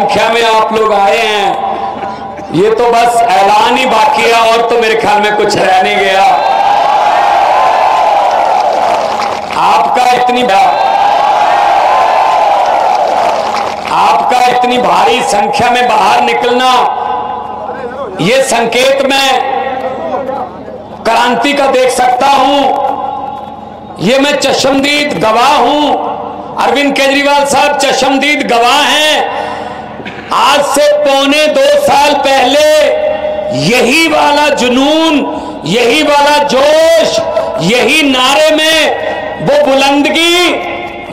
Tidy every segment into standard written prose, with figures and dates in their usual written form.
संख्या में आप लोग आए हैं, ये तो बस ऐलान ही बाकी है और तो मेरे ख्याल में कुछ रह नहीं गया। आपका इतनी भारी संख्या में बाहर निकलना, ये संकेत मैं क्रांति का देख सकता हूं। ये मैं चश्मदीद गवाह हूं। अरविंद केजरीवाल साहब चश्मदीद गवाह हैं। आज से पौने 2 साल पहले यही वाला जुनून, यही वाला जोश, यही नारे में वो बुलंदगी,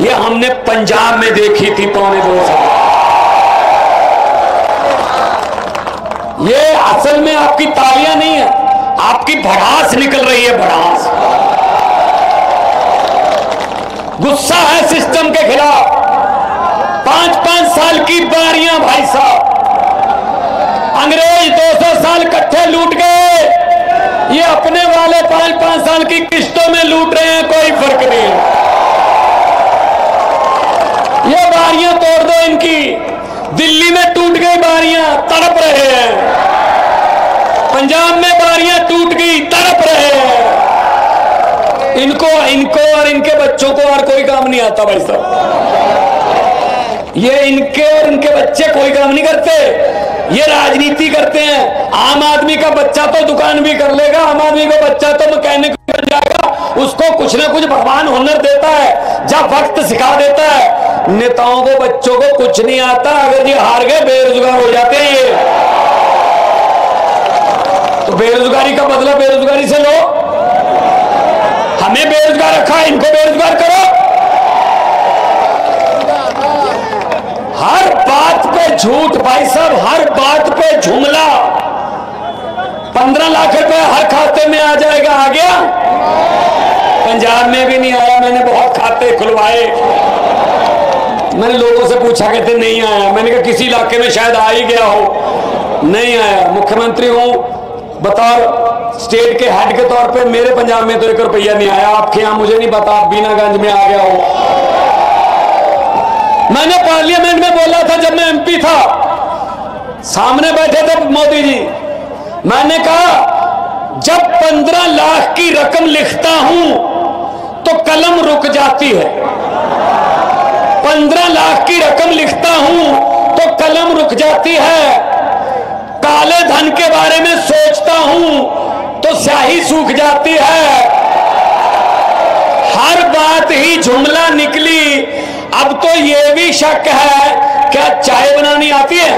ये हमने पंजाब में देखी थी पौने 2 साल। ये असल में आपकी तालियां नहीं है, आपकी भड़ास निकल रही है, भड़ास। गुस्सा है सिस्टम के खिलाफ। 5-5 साल की बारियां भाई साहब, अंग्रेज 200 साल इकट्ठे लूट गए, ये अपने वाले 5-5 साल की किश्तों में लूट रहे हैं, कोई फर्क नहीं है। ये बारियां तोड़ दो इनकी। दिल्ली में टूट गई बारियां, तड़प रहे हैं। पंजाब में बारियां टूट गई, तड़प रहे हैं। इनको और इनके बच्चों को और कोई काम नहीं आता भाई साहब। ये इनके और इनके बच्चे कोई काम नहीं करते, ये राजनीति करते हैं। आम आदमी का बच्चा तो दुकान भी कर लेगा, आम आदमी का बच्चा तो मैकेनिक बन जाएगा, उसको कुछ ना कुछ भगवान हुनर देता है, जब वक्त सिखा देता है। नेताओं को, बच्चों को कुछ नहीं आता। अगर ये हार गए, बेरोजगार हो जाते हैं। ये तो बेरोजगारी का बदला बेरोजगारी से लो। हमें बेरोजगार रखा, इनको बेरोजगार करो। हर बात पे झूठ भाई साहब, हर बात पे जुमला। 15 लाख रुपए हर खाते में आ जाएगा, आ गया? पंजाब में भी नहीं आया। मैंने बहुत खाते खुलवाए, मैंने लोगों से पूछा, कहते नहीं आया। मैंने कहा किसी इलाके में शायद आ ही गया हो, नहीं आया। मुख्यमंत्री हूं, बतौर स्टेट के हेड के तौर पे मेरे पंजाब में तो 1 रुपया नहीं आया। आपके यहां मुझे नहीं पता, आप बीनागंज में आ गया हो। मैंने पार्लियामेंट में बोला था जब मैं एमपी था, सामने बैठे थे मोदी जी, मैंने कहा जब 15 लाख की रकम लिखता हूं तो कलम रुक जाती है। 15 लाख की रकम लिखता हूं तो कलम रुक जाती है। काले धन के बारे में सोचता हूं तो स्याही सूख जाती है। हर बात ही जुमला निकली। अब तो ये भी शक है, क्या चाय बनानी आती है?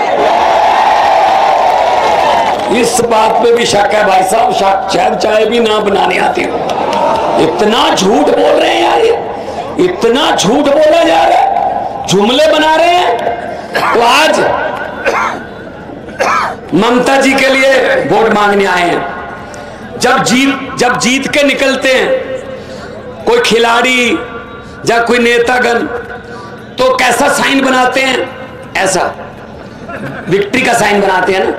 इस बात पे भी शक है भाई साहब, शायद चाय भी ना बनानी आती हो। इतना झूठ बोल रहे हैं यार, ये इतना झूठ बोला जा रहा है, जुमले बना रहे हैं। तो आज ममता जी के लिए वोट मांगने आए हैं। जब जीत के निकलते हैं कोई खिलाड़ी या कोई नेतागण, तो कैसा साइन बनाते हैं? ऐसा विक्ट्री का साइन बनाते हैं ना।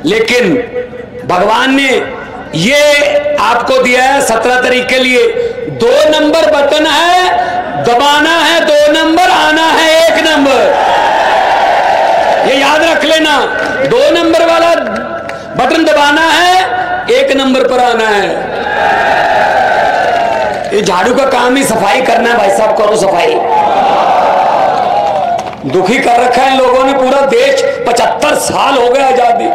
लेकिन भगवान ने ये आपको दिया है 17 तारीख के लिए 2 नंबर बटन है, दबाना है 2 नंबर, आना है 1 नंबर। ये याद रख लेना, 2 नंबर वाला बटन दबाना है, 1 नंबर पर आना है। ये झाड़ू का काम ही सफाई करना है भाई साहब, करो सफाई। दुखी कर रखा है इन लोगों ने पूरा देश। 75 साल हो गए आजादी,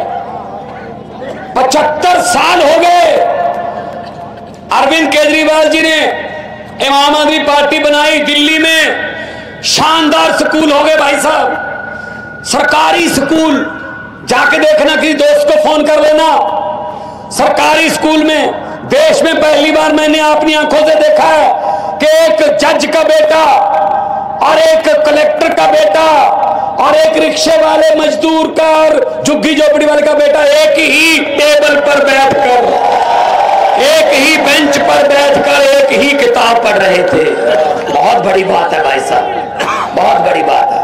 75 साल हो गए। अरविंद केजरीवाल जी ने आम आदमी पार्टी बनाई, दिल्ली में शानदार स्कूल हो गए भाई साहब, सरकारी स्कूल। जाके देखना, किसी दोस्त को फोन कर लेना। सरकारी स्कूल में देश में पहली बार मैंने अपनी आंखों से देखा है कि एक जज का बेटा और एक कलेक्टर का बेटा और एक रिक्शे वाले मजदूर का और झुग्गी झोपड़ी वाले का बेटा एक ही टेबल पर बैठकर, एक ही बेंच पर बैठकर एक ही किताब पढ़ रहे थे। बहुत बड़ी बात है भाई साहब, बहुत बड़ी बात है।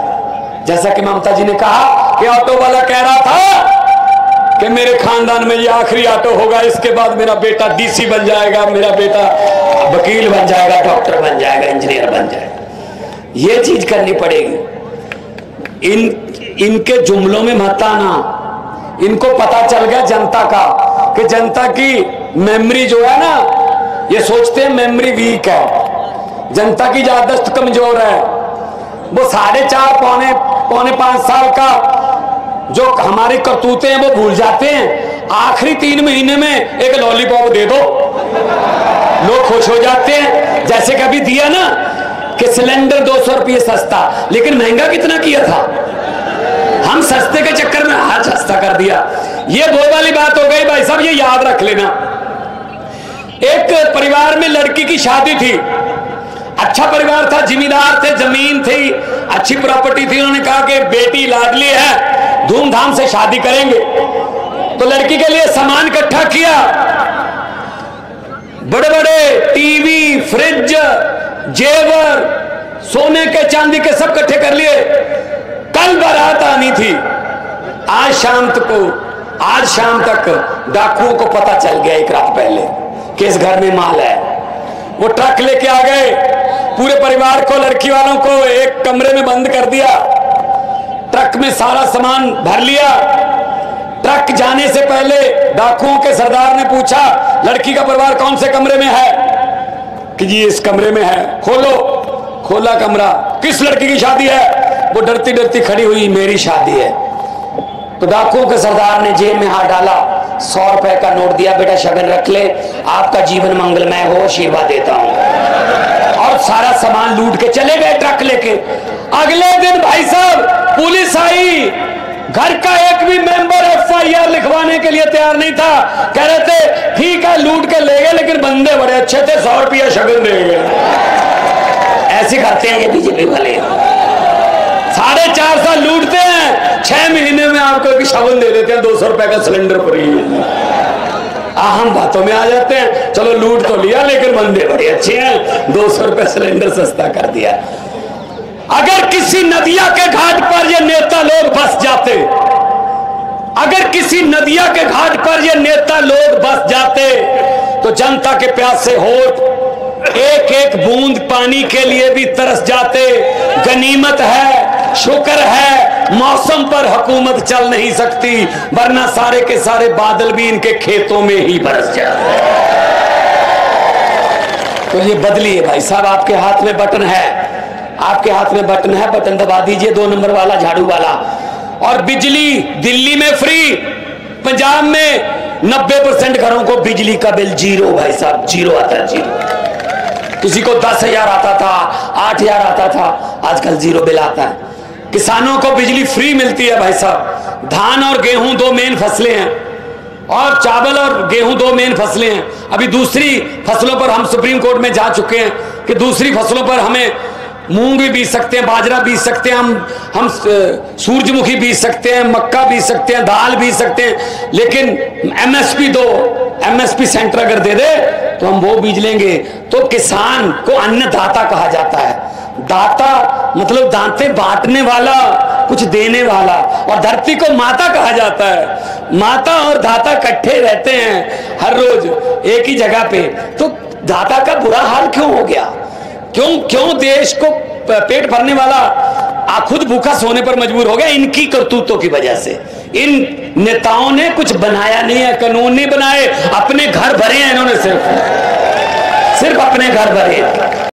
जैसा कि ममता जी ने कहा कि ऑटो वाला कह रहा था कि मेरे खानदान में ये आखिरी ऑटो होगा, इसके बाद मेरा बेटा डीसी बन जाएगा, मेरा बेटा वकील बन जाएगा, डॉक्टर बन जाएगा, इंजीनियर बन जाएगा। ये चीज करनी पड़ेगी। इन इनके जुमलों में मत आना। इनको पता चल गया जनता का कि जनता की मेमोरी जो है ना, ये सोचते हैं मेमोरी वीक है, जनता की याददाश्त कमजोर है। वो 4.5 पौने 5 साल का जो हमारी करतूतें हैं वो भूल जाते हैं। आखिरी 3 महीने में एक लॉलीपॉप दे दो, लोग खुश हो जाते हैं। जैसे कभी दिया ना कि सिलेंडर 200 रुपये सस्ता, लेकिन महंगा कितना किया था। हम सस्ते के चक्कर में आज सस्ता कर दिया। ये वो वाली बात हो गई भाई साहब, ये याद रख लेना। एक परिवार में लड़की की शादी थी, अच्छा परिवार था, जिम्मेदार थे, जमीन थी, अच्छी प्रॉपर्टी थी। उन्होंने कहा कि बेटी लाडली है, धूमधाम से शादी करेंगे। तो लड़की के लिए सामान इकट्ठा किया, बड़े बड़े टीवी, फ्रिज, जेवर, सोने के चांदी के सब इकट्ठे कर लिए। कल बारात आनी थी। आज शाम तक डाकुओं को पता चल गया एक रात पहले कि इस घर में माल है। वो ट्रक लेके आ गए, पूरे परिवार को, लड़की वालों को एक कमरे में बंद कर दिया। ट्रक में सारा सामान भर लिया। ट्रक जाने से पहले डाकुओं के सरदार ने पूछा, लड़की का परिवार कौन से कमरे में है? कि जी इस कमरे में है। खोला कमरा, किस लड़की की शादी है? वो डरती डरती खड़ी हुई, मेरी शादी है। तो डाकुओं के सरदार ने जेब में हाथ डाला, 100 रुपए का नोट दिया, बेटा शगन रख ले, आपका जीवन मंगलमय हो, आशीर्वाद देता हूं। और सारा सामान लूट के चले गए ट्रक लेके। अगले दिन भाई साहब पुलिस आई, घर का एक भी मेंबर FIR लिखवाने के लिए तैयार नहीं था। कह रहे थे ठीक है लूट के ले गए, लेकिन बंदे बड़े अच्छे थे, 100 रुपया शगन दे गए। ऐसे करते हैं ये बीजेपी वाले, 4.5 साल लूटते हैं, 6 महीने में आपको एक शगन दे देते हैं, 200 रुपए का सिलेंडर फ्री। हम बातों में आ जाते हैं, चलो लूट तो लिया, लेकिन बंदे बड़े अच्छे हैं, 200 रुपए सिलेंडर सस्ता कर दिया। अगर किसी नदिया के घाट पर ये नेता लोग बस जाते, अगर किसी नदिया के घाट पर ये नेता लोग बस जाते, तो जनता के प्यासे होठ एक एक बूंद पानी के लिए भी तरस जाते। गनीमत है, शुक्र है, मौसम पर हुकूमत चल नहीं सकती, वरना सारे के सारे बादल भी इनके खेतों में ही बरस जाते। तो ये बदलिए भाई साहब, आपके हाथ में बटन है, आपके हाथ में बटन है, बटन दबा दीजिए, 2 नंबर वाला, झाड़ू वाला। और बिजली दिल्ली में फ्री, पंजाब में 90% घरों को बिजली का बिल जीरो, भाई साहब जीरो आता है, जीरो। किसी को 10,000 आता था, 8,000 आता था, आजकल जीरो बिल आता है। किसानों को बिजली फ्री मिलती है भाई साहब। धान और गेहूं 2 मेन फसलें हैं, और चावल और गेहूं 2 मेन फसलें हैं। अभी दूसरी फसलों पर हम सुप्रीम कोर्ट में जा चुके हैं कि दूसरी फसलों पर हमें मूंग भी बीज सकते हैं, बाजरा बीज सकते हैं, हम सूरजमुखी बीज सकते हैं, मक्का बीज सकते हैं, दाल बीज सकते हैं, लेकिन MSP दो, MSP सेंटर अगर दे दे तो हम वो बीज लेंगे। तो किसान को अन्नदाता कहा जाता है। दाता मतलब दांते बांटने वाला, कुछ देने वाला। और धरती को माता कहा जाता है। माता और दाता इकट्ठे रहते हैं हर रोज एक ही जगह पे। तो दाता का बुरा हाल क्यों हो गया? क्यों देश को पेट भरने वाला खुद भूखा सोने पर मजबूर हो गया? इनकी करतूतों की वजह से। इन नेताओं ने कुछ बनाया नहीं है, कानून नहीं बनाए, अपने घर भरे हैं इन्होंने, सिर्फ अपने घर भरे।